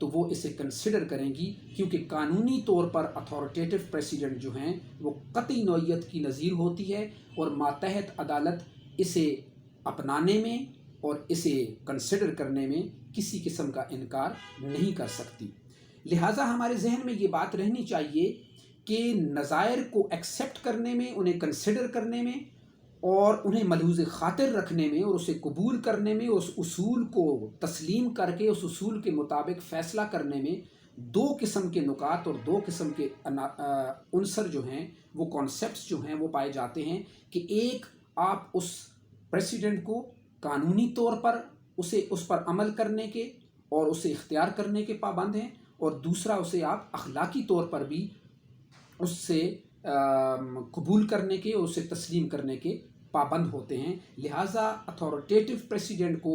تو وہ اسے کنسیڈر کریں گی، کیونکہ قانونی طور پر اتھارٹیٹو پریسیڈنٹ جو ہیں وہ قطعی نوعیت کی نظیر ہوتی ہے، اور ماتحت عدالت اسے اپنانے میں اور اسے کنسیڈر کرنے میں کسی قسم کا انکار نہیں کر سکتی۔ لہٰذا ہمارے ذہن میں یہ بات رہنی چاہیے کہ نظائر کو ایکسیپٹ کرنے میں، انہیں کنسیڈر کرنے میں اور انہیں ملحوظ خاطر رکھنے میں اور اسے قبول کرنے میں، اس اصول کو تسلیم کر کے اس اصول کے مطابق فیصلہ کرنے میں دو قسم کے نکات اور دو قسم کے عنصر جو ہیں، وہ کانسیپٹس جو ہیں وہ پائے جاتے ہیں کہ ایک، آپ اس پریسیڈنٹ کو قانونی طور پر اس پر عمل کرنے کے اور اسے اختیار کرنے کے پابند ہیں، اور دوسرا اسے آپ اخلاقی طور پر بھی اس سے قبول کرنے کے اور اسے تسلیم کرنے کے پابند ہوتے ہیں۔ لہٰذا اتھارٹیٹو پریسیڈنٹ کو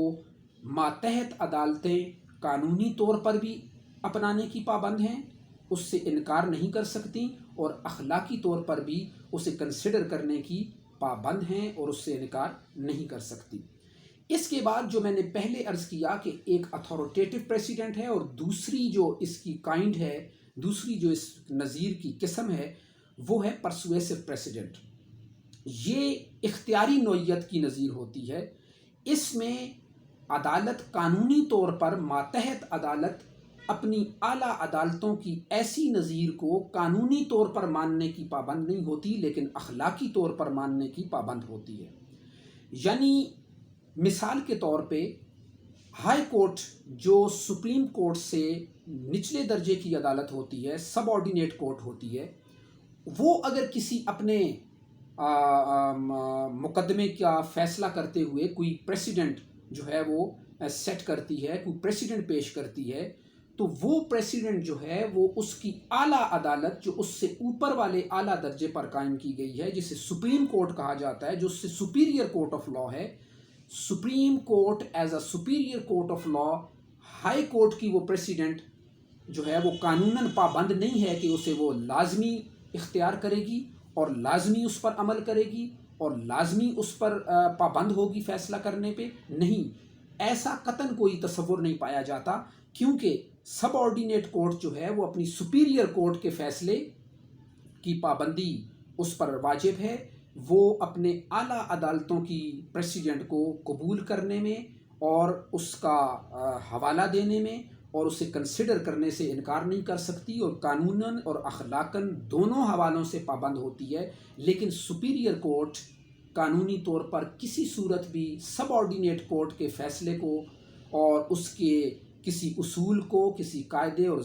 ماتحت عدالتیں قانونی طور پر بھی اپنانے کی پابند ہیں، اس سے انکار نہیں کر سکتی، اور اخلاقی طور پر بھی اسے کنسیڈر کرنے کی پابند ہیں اور اس سے انکار نہیں کر سکتی۔ اس کے بعد جو میں نے پہلے عرض کیا کہ ایک اتھارٹیٹو پریسیڈنٹ ہے، اور دوسری جو اس کی کائنڈ ہے، دوسری جو اس نظیر کی قسم ہے، وہ ہے پرسویسو پریسیڈنٹ۔ یہ اختیاری نوعیت کی نظیر ہوتی ہے۔ اس میں عدالت قانونی طور پر، ماتحت عدالت اپنی اعلیٰ عدالتوں کی ایسی نظیر کو قانونی طور پر ماننے کی پابند نہیں ہوتی، لیکن اخلاقی طور پر ماننے کی پابند ہوتی ہے۔ یعنی مثال کے طور پہ ہائی کورٹ جو سپریم کورٹ سے نچلے درجے کی عدالت ہوتی ہے، سب آرڈینیٹ کورٹ ہوتی ہے، وہ اگر کسی اپنے مقدمے کا فیصلہ کرتے ہوئے کوئی پریسیڈنٹ جو ہے وہ سیٹ کرتی ہے، کوئی پریسیڈنٹ پیش کرتی ہے، تو وہ پریسیڈنٹ جو ہے وہ اس کی اعلیٰ عدالت جو اس سے اوپر والے اعلیٰ درجے پر قائم کی گئی ہے، جسے سپریم کورٹ کہا جاتا ہے، جو اس سے سپیریئر کورٹ آف لا ہے، supreme court as a superior court of law, high court کی وہ پریسیڈنٹ جو ہے وہ قانوناً پابند نہیں ہے کہ اسے وہ لازمی اختیار کرے گی اور لازمی اس پر عمل کرے گی اور لازمی اس پر پابند ہوگی فیصلہ کرنے پہ، نہیں، ایسا قطعاً کوئی تصور نہیں پایا جاتا، کیونکہ سب آرڈینیٹ کورٹ جو ہے وہ اپنی سپیریئر کورٹ کے فیصلے کی پابندی اس پر واجب ہے، وہ اپنے اعلیٰ عدالتوں کی پریسیڈنٹ کو قبول کرنے میں اور اس کا حوالہ دینے میں اور اسے کنسیڈر کرنے سے انکار نہیں کر سکتی، اور قانوناً اور اخلاقاً دونوں حوالوں سے پابند ہوتی ہے۔ لیکن سپیریئر کورٹ قانونی طور پر کسی صورت بھی سب آرڈینیٹ کورٹ کے فیصلے کو اور اس کے کسی اصول کو، کسی قاعدے اور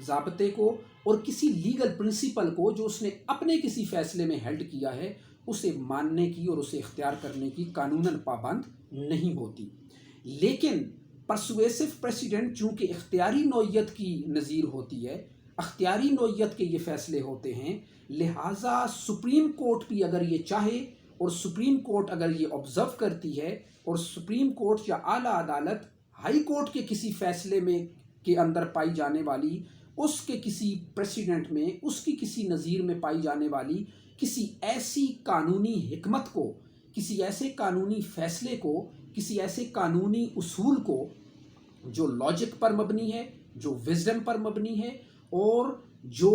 ضابطے کو اور کسی لیگل پرنسپل کو جو اس نے اپنے کسی فیصلے میں ہیلڈ کیا ہے، اسے ماننے کی اور اسے اختیار کرنے کی قانوناً پابند نہیں ہوتی۔ لیکن پرسویسو پریسیڈنٹ چونکہ اختیاری نوعیت کی نظیر ہوتی ہے، اختیاری نوعیت کے یہ فیصلے ہوتے ہیں، لہٰذا سپریم کورٹ بھی اگر یہ چاہے اور سپریم کورٹ اگر یہ آبزرو کرتی ہے اور سپریم کورٹ یا اعلیٰ عدالت ہائی کورٹ کے کسی فیصلے میں کے اندر پائی جانے والی، اس کے کسی پریسیڈنٹ میں، اس کی کسی نظیر میں پائی جانے والی کسی ایسی قانونی حکمت کو، کسی ایسے قانونی فیصلے کو، کسی ایسے قانونی اصول کو جو لاجک پر مبنی ہے، جو وزڈم پر مبنی ہے اور جو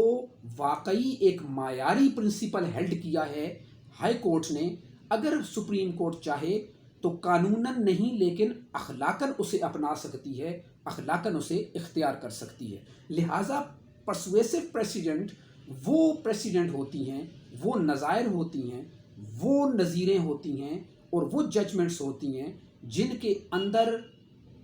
واقعی ایک معیاری پرنسپل ہیلڈ کیا ہے ہائی کورٹ نے، اگر سپریم کورٹ چاہے تو قانوناً نہیں لیکن اخلاقاً اسے اپنا سکتی ہے، اخلاقاً اسے اختیار کر سکتی ہے۔ لہٰذا پرسویسو پریسیڈنٹ وہ پریسیڈنٹ ہوتی ہیں، وہ نظائر ہوتی ہیں، وہ نظیریں ہوتی ہیں اور وہ ججمنٹس ہوتی ہیں جن کے اندر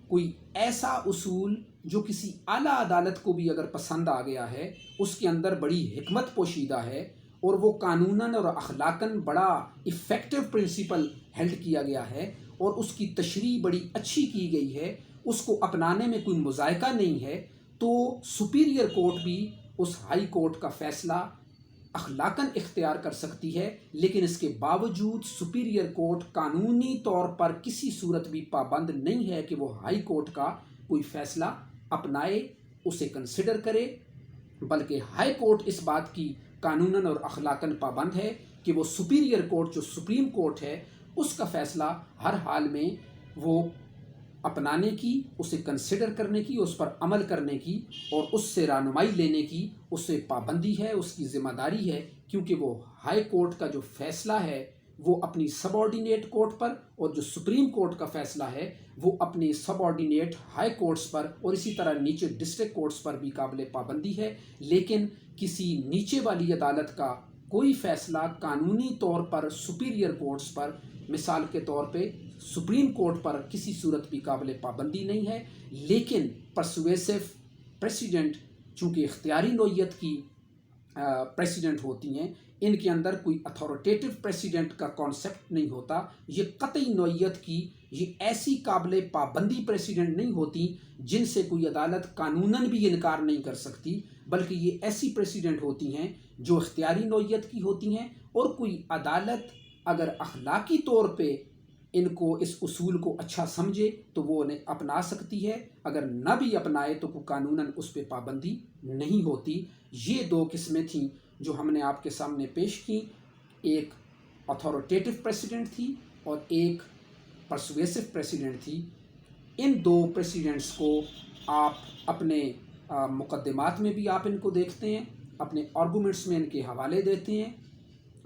کوئی ایسا اصول جو کسی اعلیٰ عدالت کو بھی اگر پسند آ گیا ہے، اس کے اندر بڑی حکمت پوشیدہ ہے اور وہ قانوناً اور اخلاقاً بڑا افیکٹو پرنسپل ہیلڈ کیا گیا ہے اور اس کی تشریح بڑی اچھی کی گئی ہے، اس کو اپنانے میں کوئی مذائقہ نہیں ہے، تو سپیریئر کورٹ بھی اس ہائی کورٹ کا فیصلہ اخلاقاً اختیار کر سکتی ہے، لیکن اس کے باوجود سپیریئر کورٹ قانونی طور پر کسی صورت بھی پابند نہیں ہے کہ وہ ہائی کورٹ کا کوئی فیصلہ اپنائے، اسے کنسیڈر کرے، بلکہ ہائی کورٹ اس بات کی قانوناً اور اخلاقاً پابند ہے کہ وہ سپیریئر کورٹ جو سپریم کورٹ ہے، اس کا فیصلہ ہر حال میں وہ اپنانے کی، اسے کنسیڈر کرنے کی، اس پر عمل کرنے کی اور اس سے رہنمائی لینے کی اسے پابندی ہے، اس کی ذمہ داری ہے، کیونکہ وہ ہائی کورٹ کا جو فیصلہ ہے وہ اپنی سب آرڈینیٹ کورٹ پر، اور جو سپریم کورٹ کا فیصلہ ہے وہ اپنی سب آرڈینیٹ ہائی کورٹس پر اور اسی طرح نیچے ڈسٹرکٹ کورٹس پر بھی قابل پابندی ہے۔ لیکن کسی نیچے والی عدالت کا کوئی فیصلہ قانونی طور پر سپیریئر کورٹس پر، مثال کے طور پہ سپریم کورٹ پر، کسی صورت بھی قابل پابندی نہیں ہے۔ لیکن پرسویسو پریسیڈنٹ چونکہ اختیاری نوعیت کی پریسیڈنٹ ہوتی ہیں، ان کے اندر کوئی اتھارٹیٹو پریسیڈنٹ کا کانسیپٹ نہیں ہوتا، یہ قطعی نوعیت کی، یہ ایسی قابل پابندی پریسیڈنٹ نہیں ہوتی جن سے کوئی عدالت قانوناً بھی انکار نہیں کر سکتی، بلکہ یہ ایسی پریسیڈنٹ ہوتی ہیں جو اختیاری نوعیت کی ہوتی ہیں، اور کوئی عدالت اگر اخلاقی طور پہ ان کو، اس اصول کو اچھا سمجھے تو وہ انہیں اپنا سکتی ہے، اگر نہ بھی اپنائے تو کوئی قانوناً اس پہ پابندی نہیں ہوتی۔ یہ دو قسمیں تھیں جو ہم نے آپ کے سامنے پیش کی، ایک اتھارٹیٹو پریسیڈنٹ تھی اور ایک پرسویسو پریسیڈنٹ تھی۔ ان دو پریسیڈنٹس کو آپ اپنے مقدمات میں بھی آپ ان کو دیکھتے ہیں، اپنے آرگومنٹس میں ان کے حوالے دیتے ہیں۔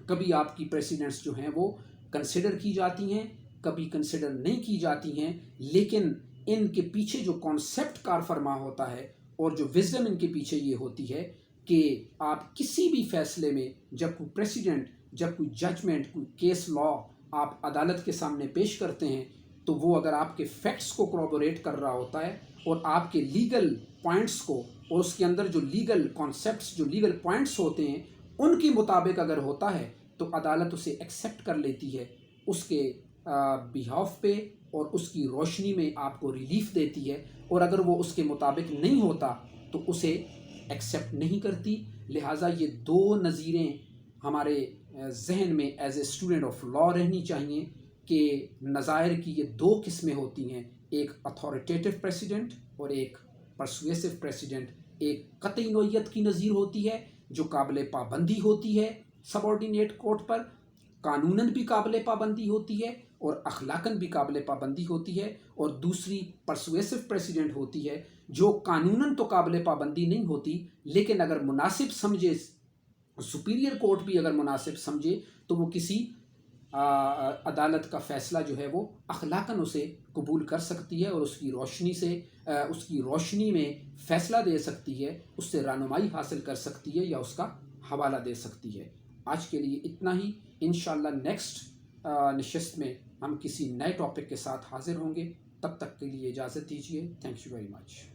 کبھی آپ کی پریسیڈنٹس جو ہیں وہ کنسیڈر کی جاتی ہیں، کبھی کنسیڈر نہیں کی جاتی ہیں، لیکن ان کے پیچھے جو کانسیپٹ کار فرما ہوتا ہے اور جو وزڈم ان کے پیچھے یہ ہوتی ہے کہ آپ کسی بھی فیصلے میں، جب کوئی پریسیڈنٹ، جب کوئی ججمنٹ، کوئی کیس لا آپ عدالت کے سامنے پیش کرتے ہیں تو وہ اگر آپ کے فیکٹس کو کورابوریٹ کر رہا ہوتا ہے اور آپ کے لیگل پوائنٹس کو، اور اس کے اندر جو لیگل کانسیپٹس، جو لیگل پوائنٹس ہوتے ہیں ان کے مطابق اگر ہوتا ہے تو عدالت اسے ایکسیپٹ کر لیتی ہے، اس کے بیہاف پہ اور اس کی روشنی میں آپ کو ریلیف دیتی ہے، اور اگر وہ اس کے مطابق نہیں ہوتا تو اسے ایکسیپٹ نہیں کرتی۔ لہٰذا یہ دو نظیریں ہمارے ذہن میں as a student of law رہنی چاہیے کہ نظائر کی یہ دو قسمیں ہوتی ہیں، ایک اتھارٹیٹو پریسیڈنٹ اور ایک پرسویسو پریسیڈنٹ۔ ایک قطعی نوعیت کی نظیر ہوتی ہے جو قابل پابندی ہوتی ہے سب آرڈینیٹ کورٹ پر، قانوناً بھی قابل پابندی ہوتی ہے اور اخلاقاً بھی قابل پابندی ہوتی ہے، اور دوسری پرسویسو پریسیڈنٹ ہوتی ہے جو قانوناً تو قابل پابندی نہیں ہوتی، لیکن اگر مناسب سمجھے، سپیریئر کورٹ بھی اگر مناسب سمجھے تو وہ کسی عدالت کا فیصلہ جو ہے وہ اخلاقاً اسے قبول کر سکتی ہے اور اس کی روشنی سے، اس کی روشنی میں فیصلہ دے سکتی ہے، اس سے رہنمائی حاصل کر سکتی ہے یا اس کا حوالہ دے سکتی ہے۔ آج کے لیے اتنا ہی، انشاءاللہ نیکسٹ نشست میں ہم کسی نئے ٹاپک کے ساتھ حاضر ہوں گے، تب تک کے لیے اجازت دیجیے۔ Thank you very much.